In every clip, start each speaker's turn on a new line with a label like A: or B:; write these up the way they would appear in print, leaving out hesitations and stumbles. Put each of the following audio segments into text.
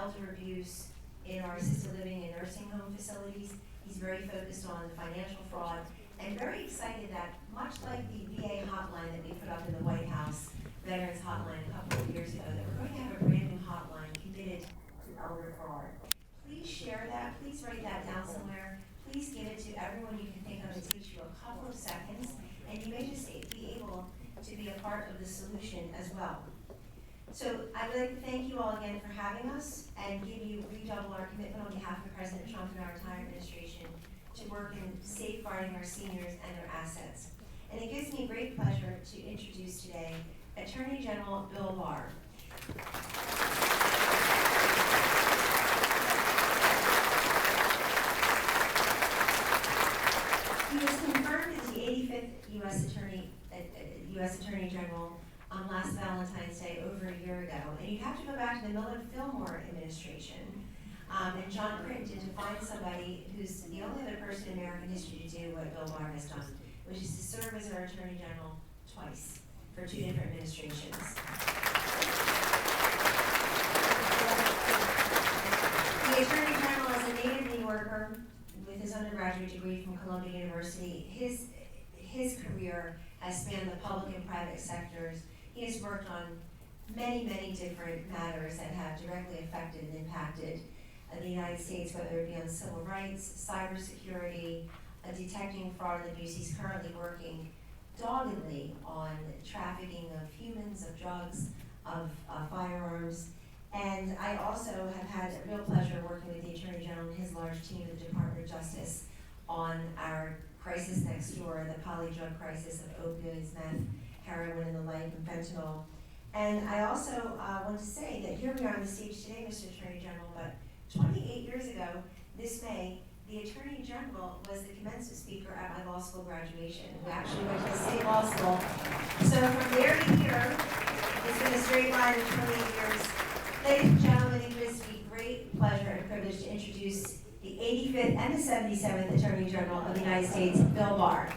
A: elder abuse in our assisted living and nursing home facilities. He's very focused on the financial fraud and very excited that, much like the VA hotline that we put up in the White House, Veterans Hotline a couple of years ago, that we're going to have a brand new hotline committed to elder fraud. Please share that. Please write that down somewhere. Please give it to everyone you can think of. It takes you a couple of seconds, and you may just be able to be a part of the solution as well. So I would like to thank you all again for having us and redouble our commitment on behalf of President Trump and our entire administration to work in safeguarding our seniors and their assets. And it gives me great pleasure to introduce today Attorney General Bill Barr. He was confirmed as the 85th U.S. Attorney General on last Valentine's Day over a year ago. And you'd have to go back to the Millard-Fillmore administration and John Critton to find somebody who's the only other person in American history to do what Bill Barr has done, which is to serve as our Attorney General twice for two different administrations. The Attorney General is a native New Yorker with his undergraduate degree from Columbia University. His career has spanned the public and private sectors. He has worked on many, many different matters that have directly affected and impacted the United States, whether it be on civil rights, cybersecurity, detecting fraud and abuse. He's currently working doggedly on trafficking of humans, of drugs, of firearms. And I also have had a real pleasure working with the Attorney General and his large team at the Department of Justice on our crisis next door, the polydrug crisis of opioids, meth, heroin, and the like, and fentanyl. And I also want to say that here we are on the stage today, Mr. Attorney General, but 28 years ago, this May, the Attorney General was the commencement speaker at my law school graduation. We actually went to the same law school. So from there to here, it's been a straight line of 28 years. Ladies and gentlemen, it gives me great pleasure and privilege to introduce the 85th and the 77th Attorney General of the United States, Bill Barr.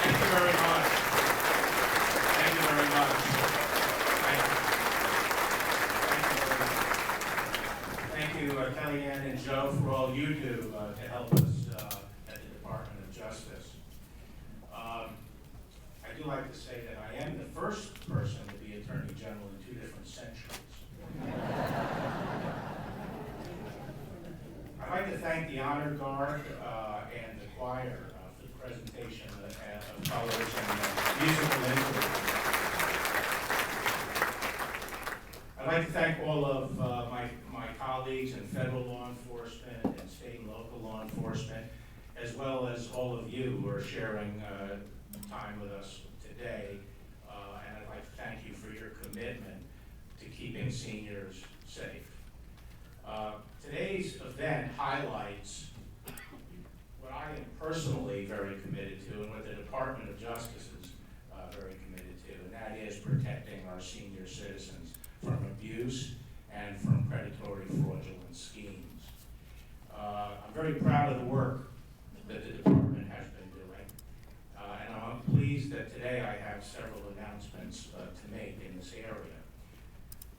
B: Thank you very much. Thank you very much. Thank you, Kellyanne and Joe, for all you do to help us at the Department of Justice. I do like to say that I am the first person to be Attorney General in two different centuries. I'd like to thank the Honor Guard and the choir for the presentation of colors and musical instruments. I'd like to thank all of my colleagues in federal law enforcement and state and local law enforcement, as well as all of you who are sharing time with us today. And I'd like to thank you for your commitment to keeping seniors safe. Today's event highlights what I am personally very committed to and what the Department of Justice is very committed to, and that is protecting our senior citizens from abuse and from predatory fraudulent schemes. I'm very proud of the work that the department has been doing, and I'm pleased that today I have several announcements to make in this area.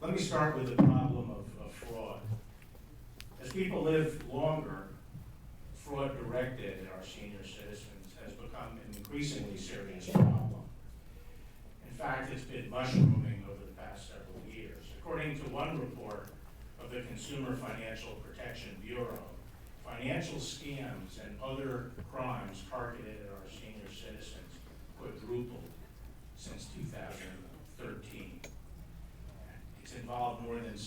B: Let me start with the problem of fraud. As people live longer, fraud directed at our senior citizens has become an increasingly serious problem. In fact, it's been mushrooming over the past several years. According to one report of the Consumer Financial Protection Bureau, financial scams and other crimes targeted at our senior citizens quadrupled since 2013. It's involved more than $6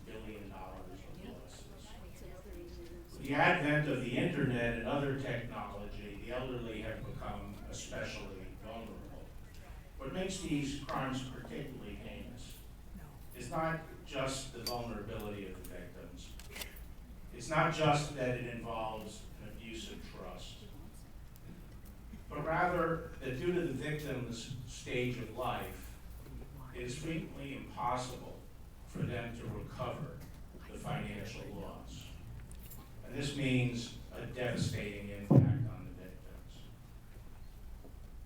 B: billion of losses. With the advent of the internet and other technology, the elderly have become especially vulnerable. What makes these crimes particularly heinous is not just the vulnerability of the victims. It's not just that it involves an abuse of trust, but rather that due to the victim's stage of life, it is frequently impossible for them to recover the financial loss. And this means a devastating impact on the victims.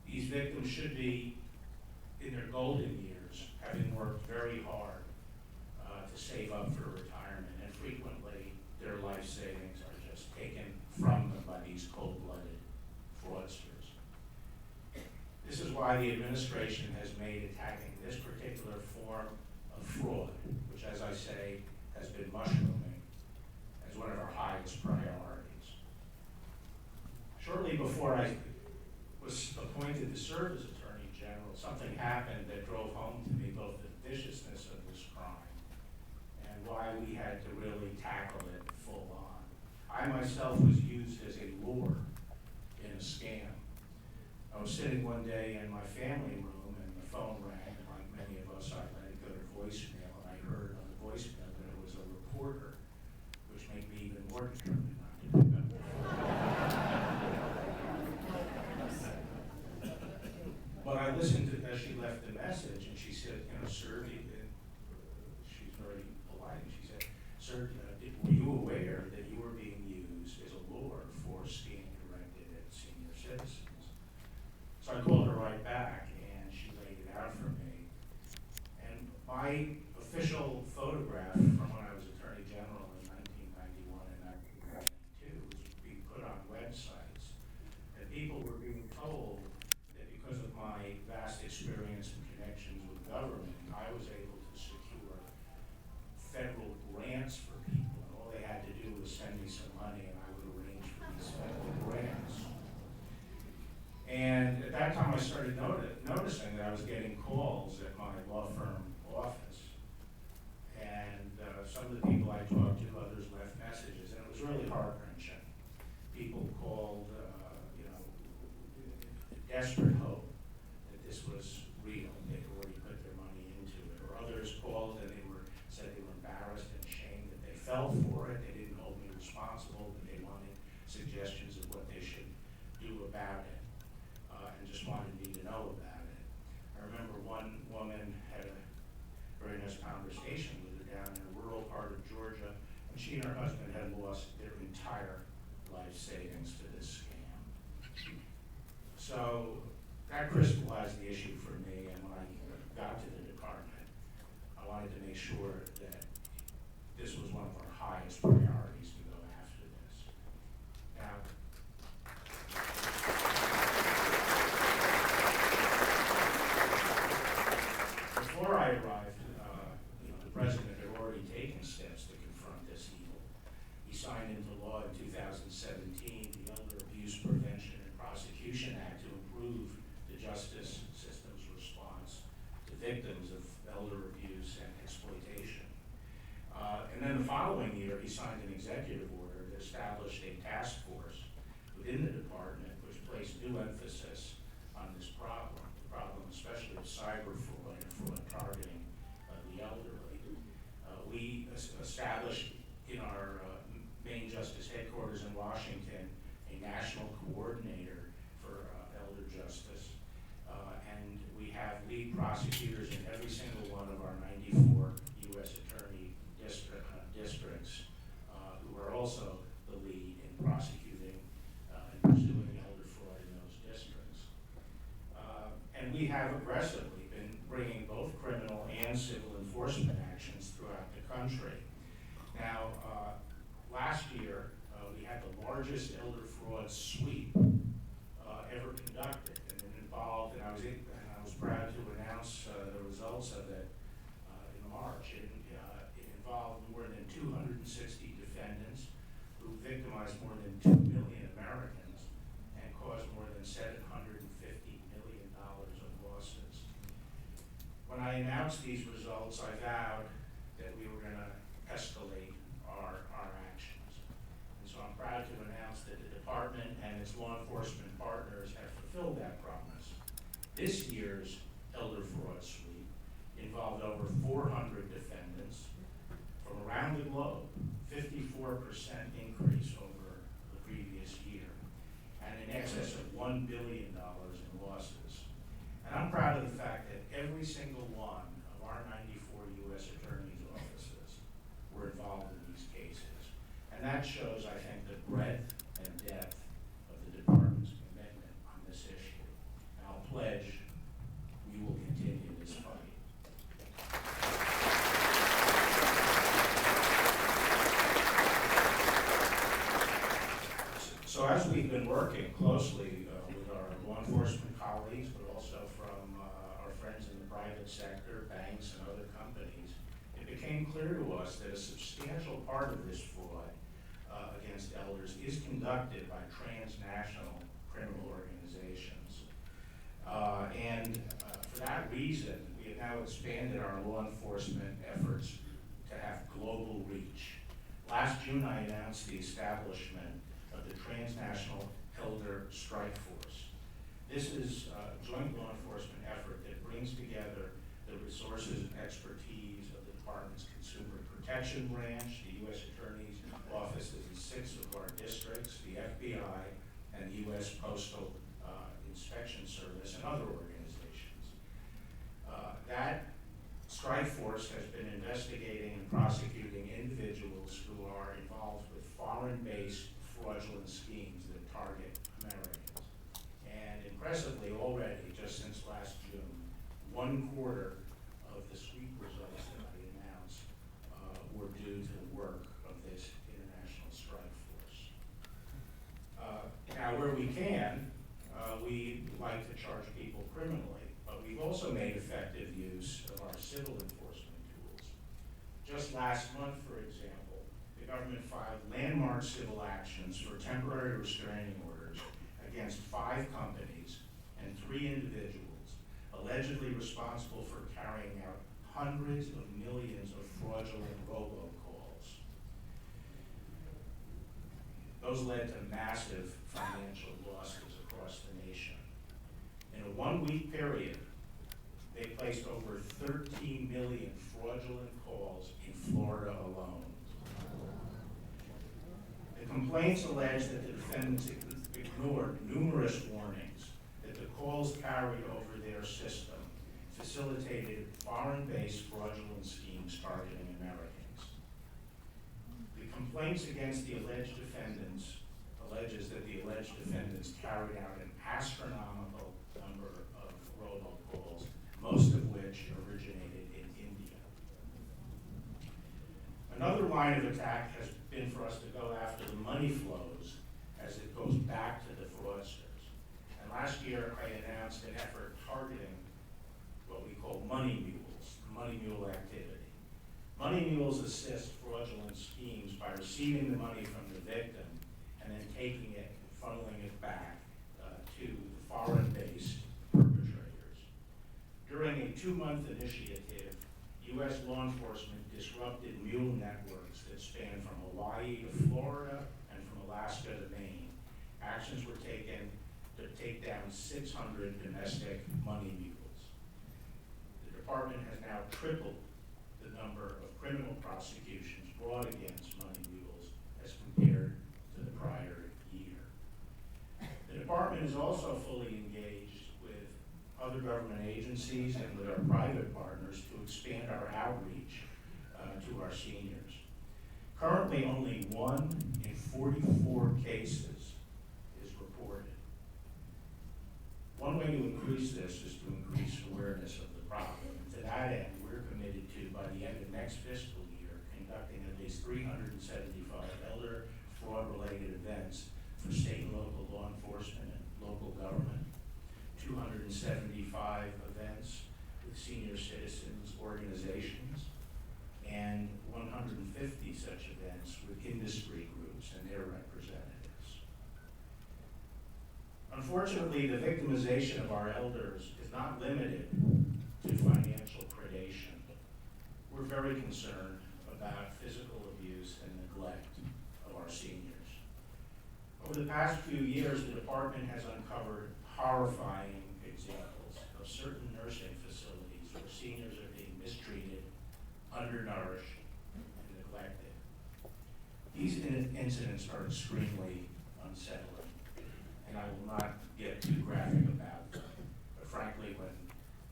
B: These victims should be in their golden years, having worked very hard to save up for retirement, and frequently their life savings are just taken from them by these cold-blooded fraudsters. This is why the administration has made attacking this particular form of fraud, which, as I say, has been mushrooming, as one of our highest priorities. Shortly before I was appointed to serve as Attorney General, something happened that drove home to me both the viciousness of this crime and why we had to really tackle it full on. I myself was used as a lure in a scam. I was sitting one day in my family room and the phone rang, and like many of us, I let it go to voicemail, and I heard on the voicemail that it was a reporter, which made me even more determined not to pick up the phone. But I listened to, as she left the message, and she said, sir, she's very polite, and she said, sir, were you aware that you were being used as a lure for scam directed at senior citizens? So I called her right back, and she laid it out for me. And my official photograph from when I was Attorney General in 1991 and 1992 was being put on websites. And people were being told that because of my vast experience and connections with government, I was able to secure federal grants for people. And all they had to do was send me some money, and I would arrange for these federal grants. And at that time, I started noticing that I was getting calls at my law firm office. And some of the people I talked to, others left messages, and it was really heart-wrenching. People called, desperate hope that this was real. They'd already put their money into it. Or others called and said they were embarrassed and ashamed that they fell for it. They didn't hold me responsible, but they wanted suggestions of what they should do about it. And just wanted me to know about it. I remember one woman had a very nice conversation with her down in a rural part of Georgia, and she and her husband had lost their entire life savings to this scam. So that crystallized the issue for me, and when I got to the department, I wanted to make sure that this was one of our highest priorities to go after this. Now, before I arrived, the president had already taken steps to confront this evil. He signed into law in 2017 the Elder Abuse Prevention and Prosecution Act to improve the justice system's response to victims of elder abuse and exploitation. And then the following year, he signed an executive order that established a task force within the department which placed new emphasis on this problem, especially of cyber fraud and fraud targeting the elderly. We established in our main justice headquarters in Washington a national coordinator for elder justice, and we have lead prosecutors in every single one of our 94 U.S. attorney districts who are also the lead in prosecuting and pursuing elder fraud in those districts. And we have aggressively been bringing both criminal and civil enforcement actions throughout the country. Now, last year, we had the largest elder fraud sweep ever conducted, and it involved, and I was proud to announce the results of it in March. It involved more than 260 defendants who victimized more than 2 million Americans and caused more than $750 million of losses. When I announced these results, I vowed that we were going to escalate our actions. And so I'm proud to announce that the department and its law enforcement partners have fulfilled that promise. This year's elder fraud sweep involved over 400 defendants from around the globe, 54% increase over the previous year, and in excess of $1 billion in losses. And I'm proud of the fact that every single one of our 94 U.S. attorneys' offices were involved in these cases. And that shows, I think, the breadth and depth of the department's commitment on this issue. And I'll pledge we will continue working closely with our law enforcement colleagues, but also from our friends in the private sector, banks, and other companies, it became clear to us that a substantial part of this fraud against elders is conducted by transnational criminal organizations. For that reason, we have now expanded our law enforcement efforts to have global reach. Last June, I announced the establishment of the Transnational Elder Strike Force. This is a joint law enforcement effort that brings together the resources and expertise of the Department's Consumer Protection Branch, the U.S. Attorney's offices in 6 of our districts, the FBI, and the U.S. Postal Inspection Service, and other organizations. That strike force has been investigating and prosecuting individuals who are involved with foreign-based fraudulent schemes that target Americans. And impressively, already, just since last June, 1/4 of the sweep results that I announced were due to the work of this international strike force. Now, where we can, we like to charge people criminally, but we've also made effective use of our civil enforcement tools. Just last month, for example, the government filed landmark civil actions for temporary restraining orders against 5 companies and 3 individuals allegedly responsible for carrying out hundreds of millions of fraudulent robocalls. Those led to massive financial losses across the nation. In a 1-week period, they placed over 13 million fraudulent calls in Florida alone. The complaints allege that the defendants ignored numerous warnings that the calls carried over their system facilitated foreign-based fraudulent schemes targeting Americans. The complaints against the alleged defendants alleges that the alleged defendants carried out an astronomical number of robocalls, most of which originated in India. Another line of attack has been for us to go after the money flows as it goes back to the fraudsters. And last year, I announced an effort targeting what we call money mules, money mule activity. Money mules assist fraudulent schemes by receiving the money from the victim and then taking it and funneling it back to the foreign-based perpetrators. During a 2-month initiative, U.S. law enforcement disrupted mule networks that span from Hawaii to Florida and from Alaska to Maine. Actions were taken to take down 600 domestic money mules. The department has now tripled the number of criminal prosecutions brought against money mules as compared to the prior year. The department is also fully engaged with other government agencies and with our private partners to expand our outreach to our seniors. Currently, only 1 in 44 cases is reported. One way to increase this is to increase awareness of the problem. And to that end, we're committed to, by the end of next fiscal year, conducting at least 375 elder fraud-related events for state and local law enforcement and local government, 275 events with senior citizens organizations, and 150 such events with industry groups and their representatives. Unfortunately, the victimization of our elders is not limited to financial predation. We're very concerned about physical abuse and neglect of our seniors. Over the past few years, the department has uncovered horrifying examples of certain nursing facilities where seniors are being mistreated, undernourished, and neglected. These incidents are extremely unsettling, and I will not get too graphic about them. But frankly, when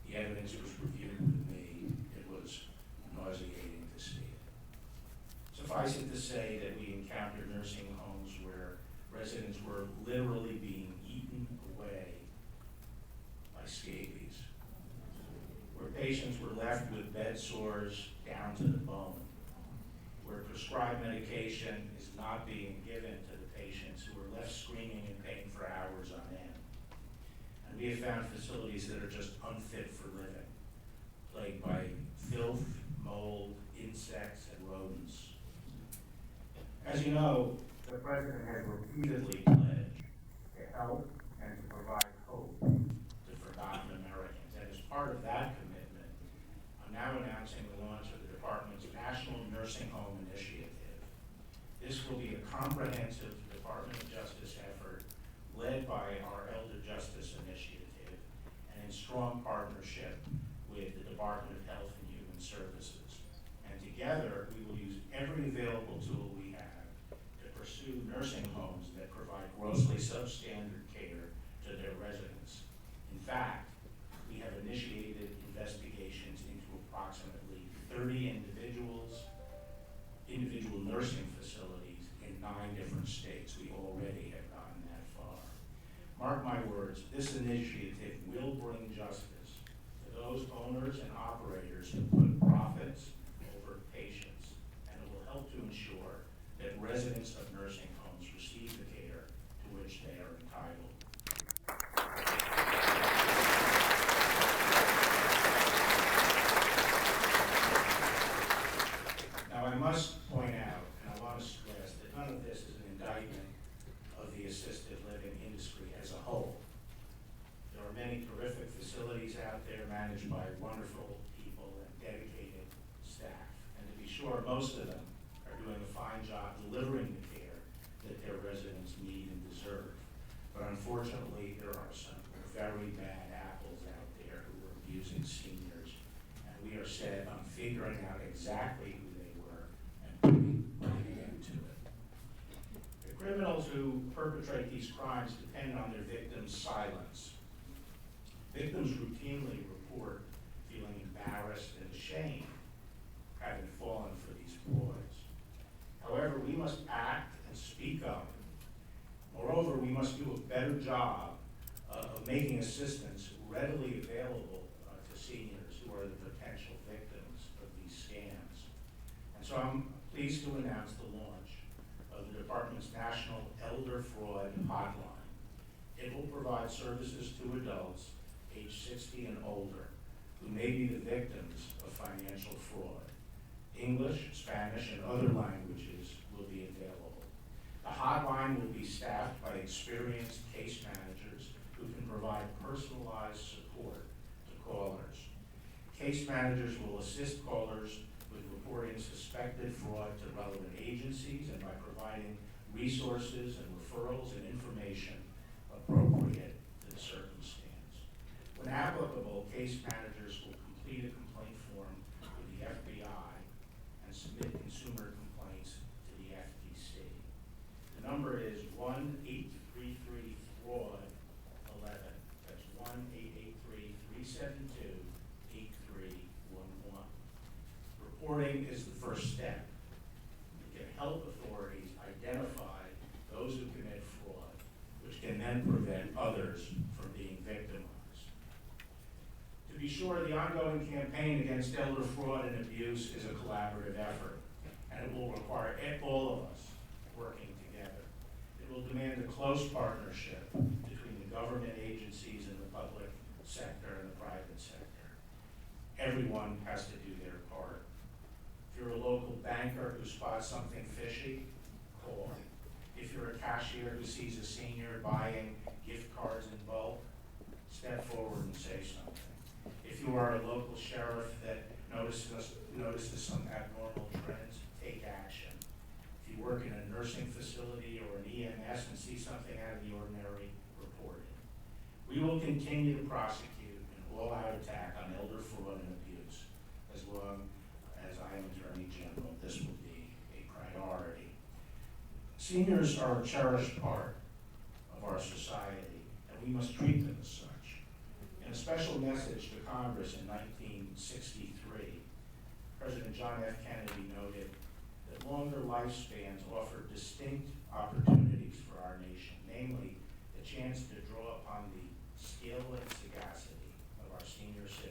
B: the evidence was reviewed with me, it was nauseating to see it. Suffice it to say that we encountered nursing homes where residents were literally being eaten away by scabies, where patients were left with bed sores down to the bone, where prescribed medication is not being given to the patients who are left screaming in pain for hours on end. And we have found facilities that are just unfit for living, plagued by filth, mold, insects, and rodents. As you know, the President has repeatedly pledged to help and to provide hope to forgotten Americans. And as part of that commitment, I'm now announcing the launch of the Department's National Nursing Home Initiative. This will be a comprehensive Department of Justice effort led by our Elder Justice Initiative and in strong partnership with the Department of Health and Human Services. And together, we will use every available tool we have to pursue nursing homes that provide grossly substandard care to their residents. In fact, we have initiated investigations into approximately 30 individual nursing facilities in 9 different states. We already have gotten that far. Mark my words, this initiative will bring justice to those owners and operators who put profits over patients, and it will help to ensure that residents of nursing homes receive the care to which they are entitled. Now, I must point out, and I want to stress, that none of this is an indictment of the assisted living industry as a whole. There are many terrific facilities out there managed by wonderful people and dedicated staff. And to be sure, most of them are doing a fine job delivering the care that their residents need and deserve. But unfortunately, there are some very bad apples out there who are abusing seniors. And we are set on figuring out exactly who they were and putting an end to it. The criminals who perpetrate these crimes depend on their victims' silence. Victims routinely report feeling embarrassed and ashamed having fallen for these ploys. However, we must act and speak up. Moreover, we must do a better job of making assistance readily available to seniors who are the potential victims of these scams. And so I'm pleased to announce the launch of the Department's National Elder Fraud Hotline. It will provide services to adults age 60 and older who may be the victims of financial fraud. English, Spanish, and other languages will be available. The hotline will be staffed by experienced case managers who can provide personalized support to callers. Case managers will assist callers with reporting suspected fraud to relevant agencies and by providing resources and referrals and information appropriate to the circumstance. When applicable, case managers will complete a complaint form with the FBI and submit consumer complaints to the FTC. The number is 1-833-FRAUD-11. That's 1-888-372-8311. Reporting is the first step. It can help authorities identify those who commit fraud, which can then prevent others from being victimized. To be sure, the ongoing campaign against elder fraud and abuse is a collaborative effort, and it will require all of us working together. It will demand a close partnership between the government agencies and the public sector and the private sector. Everyone has to do their part. If you're a local banker who spots something fishy, call. If you're a cashier who sees a senior buying gift cards in bulk, step forward and say something. If you are a local sheriff that notices some abnormal trends, take action. If you work in a nursing facility or an EMS and see something out of the ordinary, report it. We will continue to prosecute an all-out attack on elder fraud and abuse. As long as I am Attorney General, this will be a priority. Seniors are a cherished part of our society, and we must treat them as such. In a special message to Congress in 1963, President John F. Kennedy noted that longer lifespans offer distinct opportunities for our nation, namely the chance to draw upon the skill and sagacity of our senior citizens